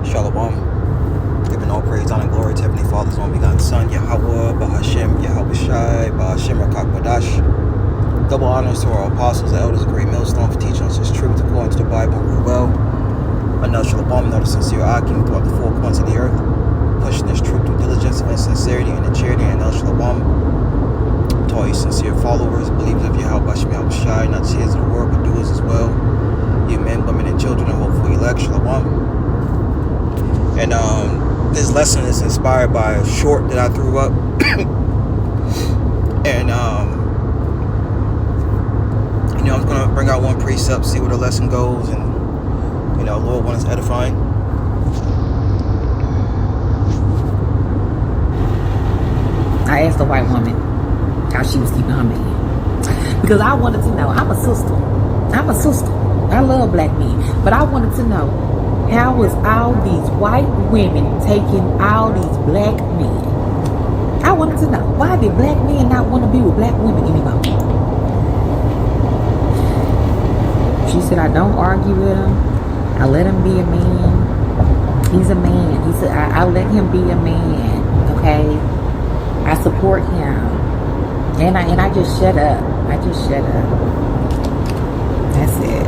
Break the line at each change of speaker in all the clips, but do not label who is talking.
Shalom. Giving all praise, honor, and glory to Heavenly Father's only begotten Son, Yahweh, Bahashem, Yahweh Shai, Bahashem Rakak Badash. Double honors to our apostles, the elders, great millstone for teaching us His truth according to the Bible. Well, another Shalom, another sincere Akim throughout the four corners of the earth, pushing this truth through diligence and sincerity and in charity, and El Shalom to all you sincere followers, believers of Yahweh Bashem, Yahweh Shai, not hearers of the word, but doers as well. You men, women, and children, and hopefully elect. Shalom. And this lesson is inspired by a short that I threw up. And I'm going to bring out one precept, see where the lesson goes, and Lord wants edifying.
I asked the white woman how she was keeping her man, because I wanted to know. I'm a sister. I love black men, but I wanted to know, how was all these white women taking all these black men? I wanted to know, why did black men not want to be with black women anymore? She said, I don't argue with him. I let him be a man. He's a man. He said, I let him be a man. Okay? I support him. And I just shut up. That's it.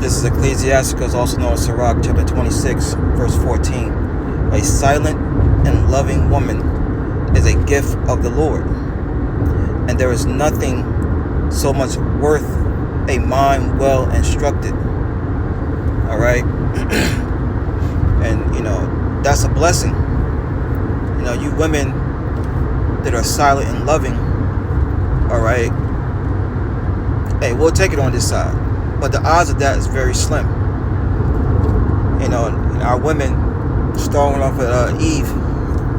This is Ecclesiasticus, also known as Sirach, chapter 26, verse 14. A silent and loving woman is a gift of the Lord, and there is nothing so much worth a mind well instructed. All right? And, that's a blessing. You women that are silent and loving, all right? Hey, we'll take it on this side. But the odds of that is very slim. Our women, starting off at Eve,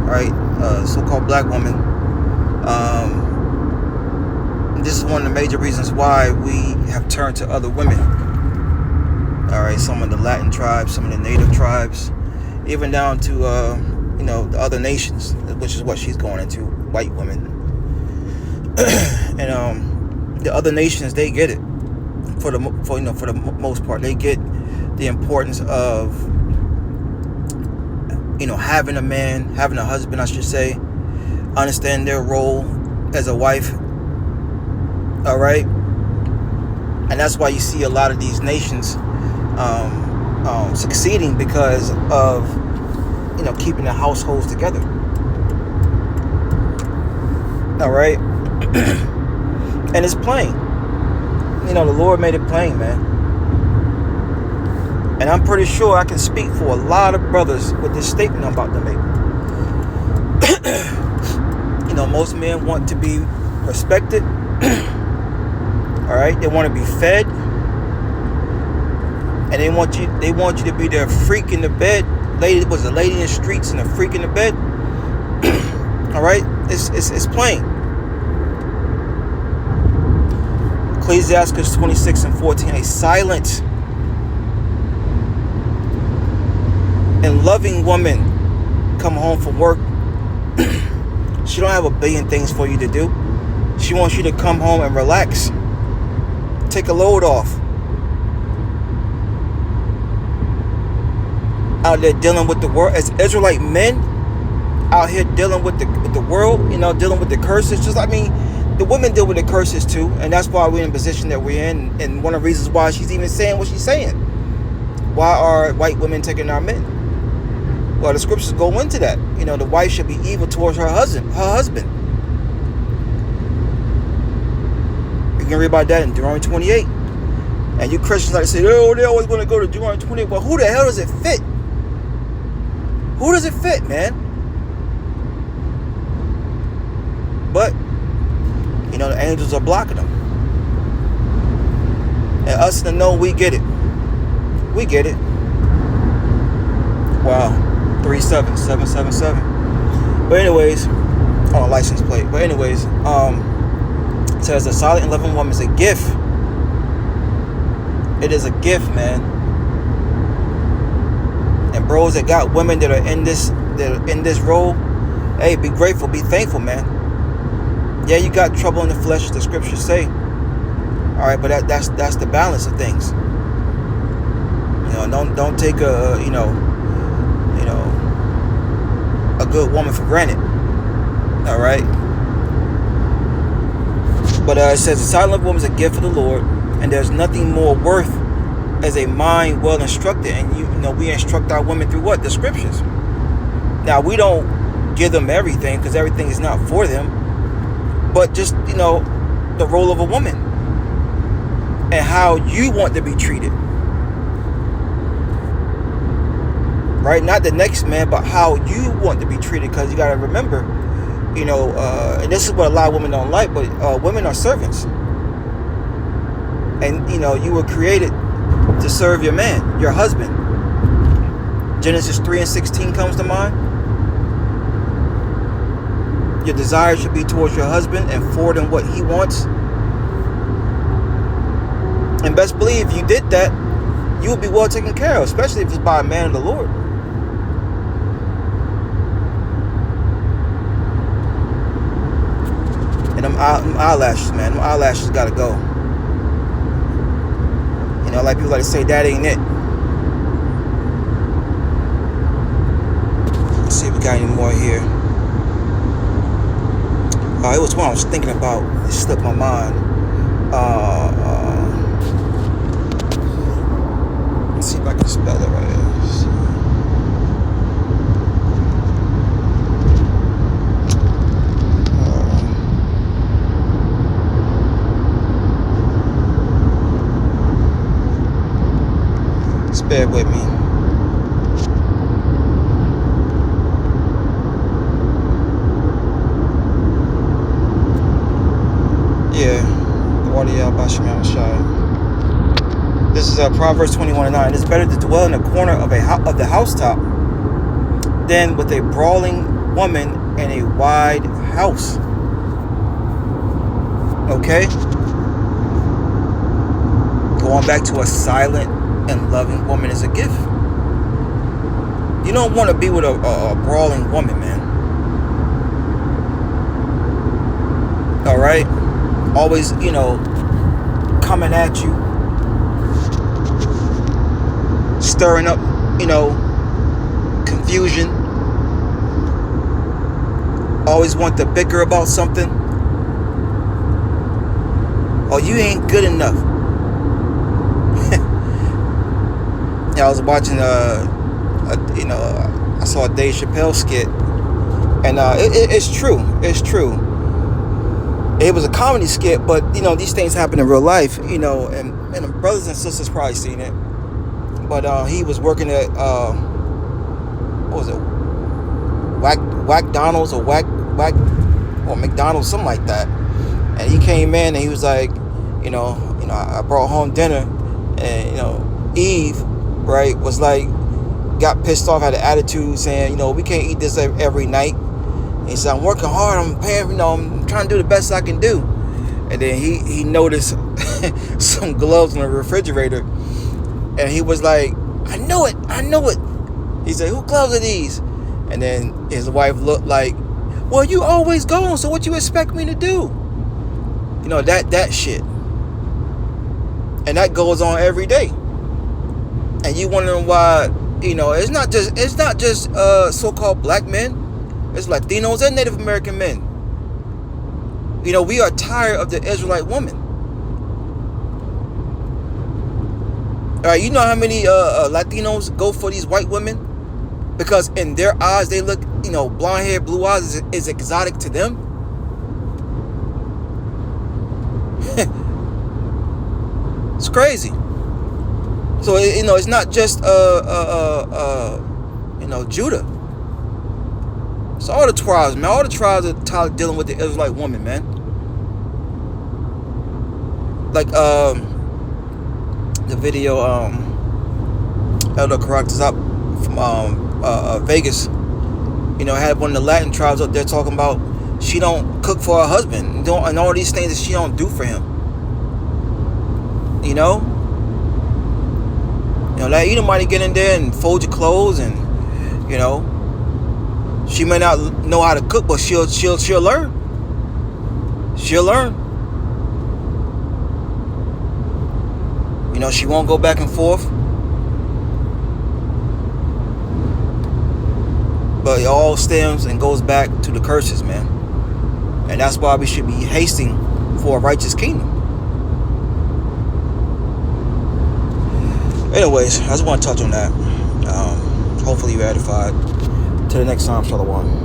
right, so-called black woman. This is one of the major reasons why we have turned to other women. All right, some of the Latin tribes, some of the native tribes, even down to the other nations, which is what she's going into, white women. And the other nations, they get it. For the most part, they get the importance of having a man, having a husband, I should say, understand their role as a wife. All right, and that's why you see a lot of these nations succeeding, because of keeping the households together. All right, and it's plain. The Lord made it plain, man. And I'm pretty sure I can speak for a lot of brothers with this statement I'm about to make. Most men want to be respected. All right, they want to be fed, and they want you to be their freak in the bed. Lady was a lady in the streets and a freak in the bed. All right, it's plain. Ecclesiasticus 26 and 14, a silent and loving woman come home from work. She don't have a billion things for you to do. She wants you to come home and relax. Take a load off. Out there dealing with the world. As Israelite men out here dealing with the world, dealing with the curses. The women deal with the curses too, and that's why we're in the position that we're in, and one of the reasons why she's even saying what she's saying. Why are white women taking our men? Well, the scriptures go into that. The wife should be evil towards her husband. You can read about that in Deuteronomy 28. And you Christians like to say, oh, they're always going to go to Deuteronomy 28. Well, who the hell does it fit? Who does it fit, man? But the angels are blocking them. And us in the know, we get it. We get it. Wow. 37777. But anyways, on a license plate. But anyways, it says a silent and loving woman is a gift. It is a gift, man. And bros that got women that are in this role, hey, be grateful, be thankful, man. Yeah, you got trouble in the flesh, the scriptures say. All right, but that's the balance of things. Don't take a good woman for granted. All right. But it says the silent woman is a gift of the Lord, and there's nothing more worth as a mind well instructed. And we instruct our women through what? The scriptures. Now, we don't give them everything, because everything is not for them, but just the role of a woman and how you want to be treated, right? Not the next man, but how you want to be treated. Because you got to remember, and this is what a lot of women don't like, but women are servants, and you were created to serve your man, your husband. Genesis 3:16 comes to mind. Your desire should be towards your husband and forward in what he wants. And best believe if you did that, you will be well taken care of, especially if it's by a man of the Lord. And them eyelashes, man. Them eyelashes gotta go. Like people like to say, that ain't it. Let's see if we got any more here. It was one I was thinking about. It slipped my mind. Let's see if I can spell it right here. Bear with me. This is Proverbs 21:9. It's better to dwell in the corner of the housetop than with a brawling woman in a wide house. Okay? Going back to a silent and loving woman is a gift. You don't want to be with a brawling woman, man. All right? Always, coming at you, stirring up, confusion. Always want to bicker about something. Oh, you ain't good enough. I was watching I saw a Dave Chappelle skit, and it's true. It's true. It was a comedy skit, but these things happen in real life. And brothers and sisters probably seen it. But he was working at what was it, Whack-Donald's or McDonald's, something like that. And he came in and he was like, I brought home dinner, and Eve, right, was like, got pissed off, had an attitude, saying, we can't eat this every night. And he said, I'm working hard, I'm paying, I'm trying to do the best I can do. And then he noticed some gloves in the refrigerator, and he was like, I know it. He said, whose gloves are these? And then his wife looked like, well, you always gone, so what you expect me to do? That shit. And that goes on every day. And you wondering why, it's not just so-called black men. It's Latinos and Native American men. We are tired of the Israelite woman. All right, you know how many Latinos go for these white women? Because in their eyes, they look, blonde hair, blue eyes is exotic to them. It's crazy. So it's not just Judah. It's all the tribes, man. All the tribes are tired of dealing with the Israelite woman, man. Like the video Elder Caracas up from Vegas, had one of the Latin tribes up there talking about she don't cook for her husband, and all these things that she don't do for him. That you might get in there and fold your clothes, and she may not know how to cook, but she'll learn. She'll learn. She won't go back and forth. But it all stems and goes back to the curses, man. And that's why we should be hasting for a righteous kingdom. Anyways, I just want to touch on that. Hopefully you're edified. Till the next time, Shalom.